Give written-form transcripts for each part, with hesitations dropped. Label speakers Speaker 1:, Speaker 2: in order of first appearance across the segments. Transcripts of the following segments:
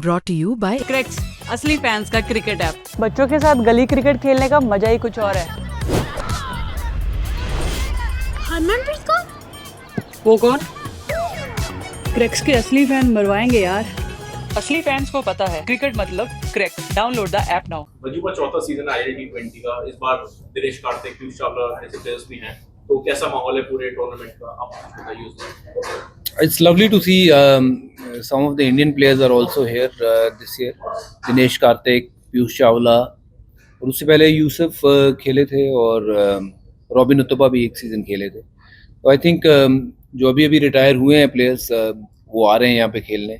Speaker 1: brought to you by
Speaker 2: cracks, असली fans का cricket app.
Speaker 3: बच्चों के साथ गली क्रिकेट खेलने का मजा ही कुछ और है।
Speaker 4: हरमनप्रीत कौर?
Speaker 2: वो कौन? क्रैक्स के असली फैन मरवाएंगे यार। असली फैंस को पता है क्रिकेट मतलब Crax. Download the app now.
Speaker 5: मजू का चौथा सीजन आया T20 का। इस बार दिनेश कार्तिक, पीयूष चावला जैसे प्लेयर्स भी हैं, तो कैसा माहौल है पूरे टूर्नामेंट का, आप कुछ बताइए उसमें।
Speaker 6: It's lovely to see some of the Indian players are also here this year. Dinesh Karthik, Piyush Chawla और उससे पहले यूसुफ खेले थे और रॉबिन उत्तपा भी एक सीज़न खेले थे। तो आई थिंक जो अभी अभी रिटायर हुए हैं प्लेयर्स वो आ रहे हैं यहाँ पे खेलने।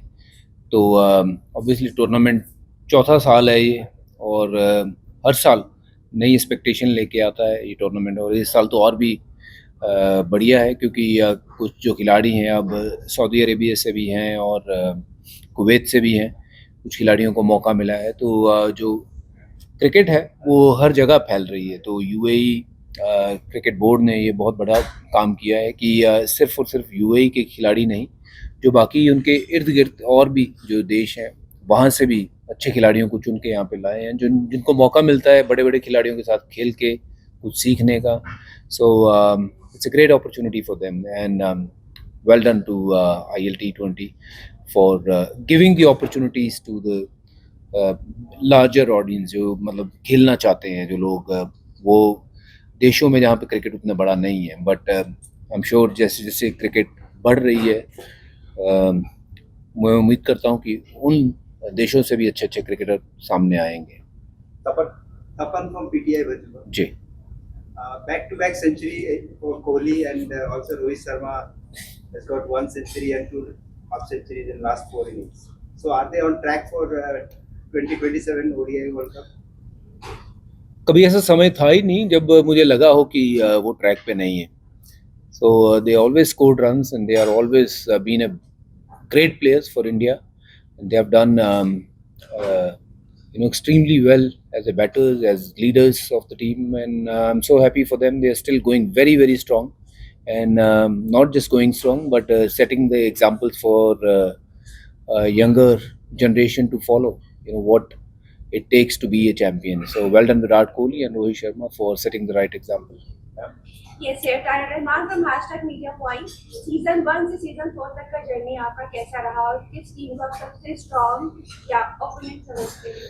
Speaker 6: तो ऑब्वियसली टूर्नामेंट चौथा साल है ये और हर साल नई एक्सपेक्टेशन लेके आता है ये टूर्नामेंट, और इस साल तो और भी बढ़िया है क्योंकि कुछ जो खिलाड़ी हैं अब सऊदी अरेबिया से भी हैं और कुवैत से भी हैं, कुछ खिलाड़ियों को मौका मिला है। तो जो क्रिकेट है वो हर जगह फैल रही है। तो यूएई क्रिकेट बोर्ड ने ये बहुत बड़ा काम किया है कि सिर्फ और सिर्फ यूएई के खिलाड़ी नहीं, जो बाकी उनके इर्द गिर्द और भी जो देश हैं वहाँ से भी अच्छे खिलाड़ियों को चुन के यहाँ पे लाए हैं, जिनको मौका मिलता है बड़े बड़े खिलाड़ियों के साथ खेल के कुछ सीखने का। सो it's a great opportunity for them, and well done to ILT20 for giving the opportunities to the larger audience जो मतलब खेलना चाहते हैं, जो लोग वो देशों में जहाँ पे क्रिकेट उतना बड़ा नहीं है। बट आई एम श्योर जैसे जैसे क्रिकेट बढ़ रही है मैं उम्मीद करता हूँ कि उन देशों से भी अच्छे अच्छे क्रिकेटर सामने आएंगे।
Speaker 7: तपन from PTI
Speaker 6: ji.
Speaker 7: Back-to-back century for Kohli, and also Rohit Sharma has got 1 century and 2 half centuries in last 4 innings. So are they on track for 2027 ODI World Cup?
Speaker 6: कभी ऐसा समय था ही नहीं जब मुझे लगा हो कि वो ट्रैक पे नहीं है। So they always scored runs and they are always been a great players for India, and they have done extremely well as a batters, as leaders of the team, and I'm so happy for them. They are still going very, very strong, and not just going strong, but setting the examples for younger generation to follow. What it takes to be a champion. So well done Virat Kohli and Rohit Sharma for setting the right example.
Speaker 4: Yes, sir. Rahman from hashtag Media Point. Season 1 से season 4 तक का journey आपका कैसा रहा और किस team को आप सबसे स्ट्रॉन्ग या ओपोनेंट समझते हैं?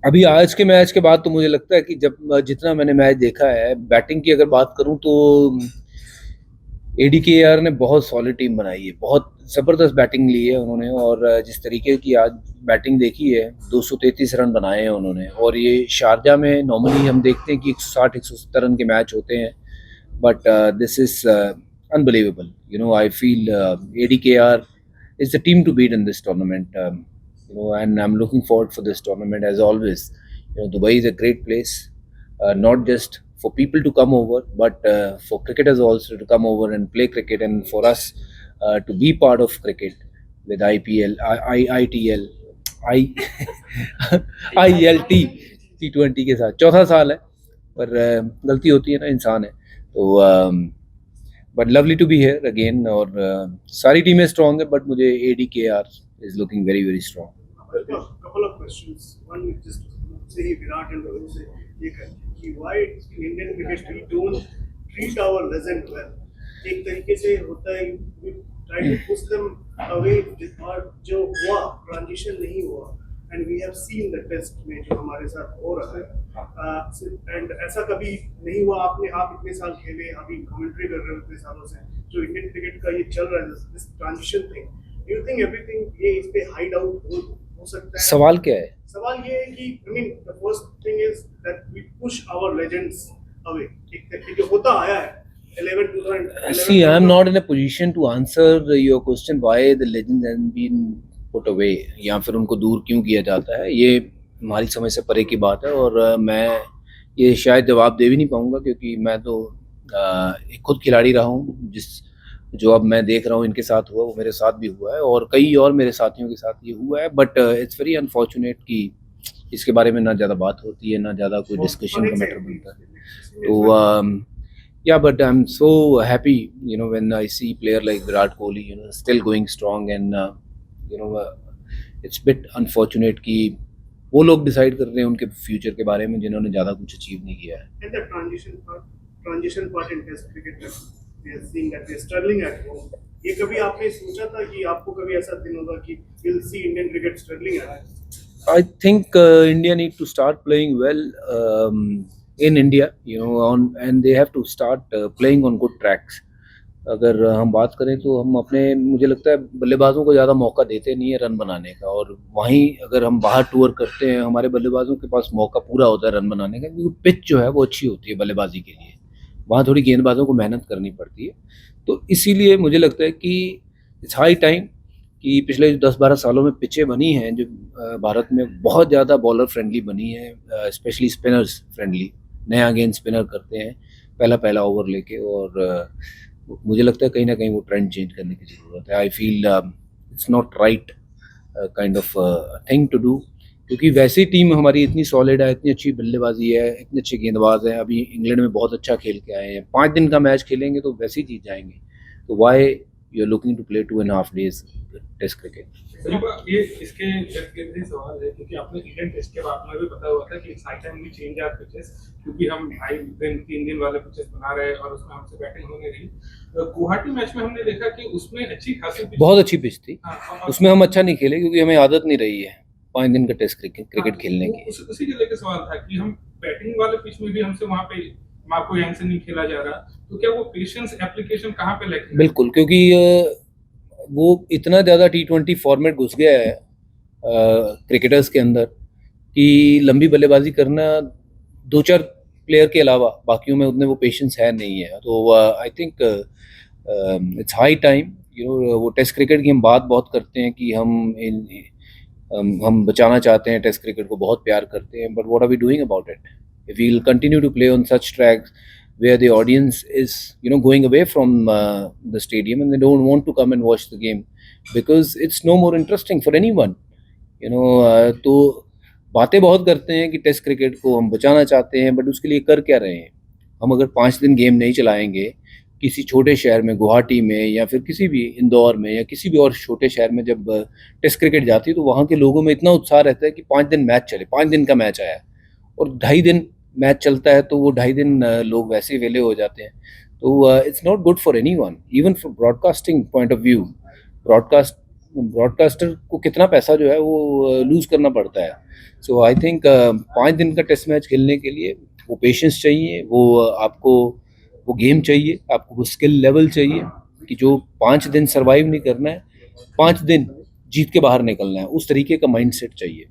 Speaker 6: अभी आज के मैच के बाद तो मुझे लगता है कि जब जितना मैंने मैच देखा है, बैटिंग की अगर बात करूं तो ADKR ने बहुत सॉलिड टीम बनाई है, बहुत ज़बरदस्त बैटिंग ली है उन्होंने, और जिस तरीके की आज बैटिंग देखी है 233 रन बनाए हैं उन्होंने। और ये शारजा में नॉर्मली हम देखते हैं कि 160-170 रन के मैच होते हैं, but this is unbelievable. I feel ADKR is the team to beat in this tournament, and I'm looking forward for this tournament as always. Dubai is a great place, not just for people to come over, but for cricketers also to come over and play cricket, and for us to be part of cricket with IPL, IITL, ILT T20 के साथ। चौथा साल है पर गलती होती है ना, इंसान है। तो but lovely to be here again, और सारी टीमें स्ट्रॉन्ग है, बट मुझे ADKR is looking very very strong.
Speaker 8: couple of questions. One is just say Virat and Rohit say कि why in Indian cricket we don't treat our legend well. एक तरीके से होता है we try to push them away, और जो हुआ transition नहीं हुआ, and we have seen the test में जो हमारे साथ हो रहा है, and ऐसा कभी नहीं हुआ। आप इतने साल खेले, अभी कमेंट्री कर रहे हो इतने सालों से, जो इंडियन क्रिकेट का ये चल रहा है this transition thing, do you think everything ये इस पे हाइड आउट हो सकता है?
Speaker 6: सवाल क्या है?
Speaker 8: सवाल ये है कि I mean the first thing is that we push our legends away. एक जो होता आया है 11
Speaker 6: See, I am not in a position to answer your question why the legends have been put away, या फिर उनको दूर क्यों किया जाता है। ये हमारी समझ से परे की बात है, और मैं ये शायद जवाब दे भी नहीं पाऊंगा क्योंकि मैं तो एक खुद खिलाड़ी रहा हूँ। जो अब मैं देख रहा हूँ इनके साथ हुआ वो मेरे साथ भी हुआ है, और कई और मेरे साथियों के साथ ये हुआ है। बट इट्स वेरी अनफॉर्चुनेट कि इसके बारे में ना ज़्यादा बात होती है, ना ज़्यादा कोई डिस्कशन का मैटर बनता है। तो yeah, but I'm so happy when I see player like Virat Kohli still going strong, and it's bit unfortunate कि वो लोग डिसाइड कर रहे हैं उनके फ्यूचर के बारे में जिन्होंने ज़्यादा कुछ अचीव नहीं किया है.
Speaker 8: And the transition part in Test cricket, we are seeing that we are struggling at home. ये कभी आपने सोचा था कि आपको कभी ऐसा दिन होगा कि we'll see Indian cricket struggling at home?
Speaker 6: I think India need to start playing well in India, and they have to start playing on good tracks. अगर हम बात करें तो हम अपने, मुझे लगता है बल्लेबाजों को ज़्यादा मौका देते नहीं है रन बनाने का, और वहीं अगर हम बाहर टूर करते हैं हमारे बल्लेबाजों के पास मौका पूरा होता है रन बनाने का, क्योंकि पिच जो है वो अच्छी होती है बल्लेबाजी के लिए, वहाँ थोड़ी गेंदबाजों को मेहनत करनी पड़ती है. तो इसीलिए मुझे लगता है कि इट्स हाई टाइम कि पिछले 10-12 सालों में पिचें बनी हैं जो भारत में बहुत ज़्यादा बॉलर फ्रेंडली बनी है, स्पेशली स्पिनर्स फ्रेंडली. नया गेंद स्पिनर करते हैं पहला ओवर लेके, और मुझे लगता है कहीं ना कहीं वो ट्रेंड चेंज करने की ज़रूरत है. I feel it's not right kind of thing to do, क्योंकि वैसे ही टीम हमारी इतनी सॉलिड है, इतनी अच्छी बल्लेबाजी है, इतने अच्छे गेंदबाज हैं. अभी इंग्लैंड में बहुत अच्छा खेल के आए हैं. 5 दिन का मैच खेलेंगे तो वैसे ही जीत जाएंगे. तो why you are looking to play 2.5 days test cricket?
Speaker 1: ये इसके भी सवाल है, क्योंकि आपने इंडियन टेस्ट के बाद में भी पता हुआ था कि साइड टाइम भी चेंज आर पिचेस, क्योंकि हम 2.5-3 दिन वाले पिचेस बना रहे हैं और उसमें हमसे बैटिंग होने रही. गुवाहाटी मैच में हमने देखा कि उसमें अच्छी खासी
Speaker 6: बहुत अच्छी पिच थी.
Speaker 1: हाँ,
Speaker 6: उसमें हम अच्छा नहीं खेले क्योंकि हमें आदत नहीं रही है 5 दिन का टेस्ट क्रिकेट खेलने की.
Speaker 1: उसी के लेकर सवाल था कि हम बैटिंग वाले पिच में भी हमसे वहाँ पे मार्को यांग से नहीं खेला जा रहा, तो क्या वो पेशेंस एप्लीकेशन कहाँ पे लगे?
Speaker 6: बिल्कुल, क्योंकि वो इतना ज़्यादा T20 फॉर्मेट घुस गया है क्रिकेटर्स के अंदर कि लंबी बल्लेबाजी करना 2-4 प्लेयर के अलावा बाकियों में उतने वो पेशेंस है नहीं है. तो I think it's high time, वो टेस्ट क्रिकेट की हम बात बहुत करते हैं कि हम बचाना चाहते हैं टेस्ट क्रिकेट को, बहुत प्यार करते हैं, but what are we doing about it? If we'll continue to play on such tracks where the audience is, going away from the stadium and they don't want to come and watch the game because it's no more interesting for anyone, तो बातें बहुत करते हैं कि test cricket को हम बचाना चाहते हैं, बट उसके लिए कर क्या रहे हैं? हम अगर 5 दिन गेम नहीं चलाएंगे किसी छोटे शहर में, गुवाहाटी में या फिर किसी भी इंदौर में या किसी भी और छोटे शहर में, जब टेस्ट क्रिकेट जाती है तो वहाँ के लोगों में इतना उत्साह रहता है कि 5 दिन मैच चले, 5 दिन का मैच आया और 2.5 दिन मैच चलता है, तो वो 2.5 दिन लोग वैसे ही वेले हो जाते हैं. तो it's not good for anyone, even from broadcasting point of view. Broadcaster को कितना पैसा जो है वो लूज़ करना पड़ता है. सो आई थिंक 5 दिन का टेस्ट मैच खेलने के लिए वो पेशेंस चाहिए, वो आपको वो गेम चाहिए, आपको वो स्किल लेवल चाहिए कि जो 5 दिन सर्वाइव नहीं करना है, 5 दिन जीत के बाहर निकलना है, उस तरीके का माइंडसेट चाहिए.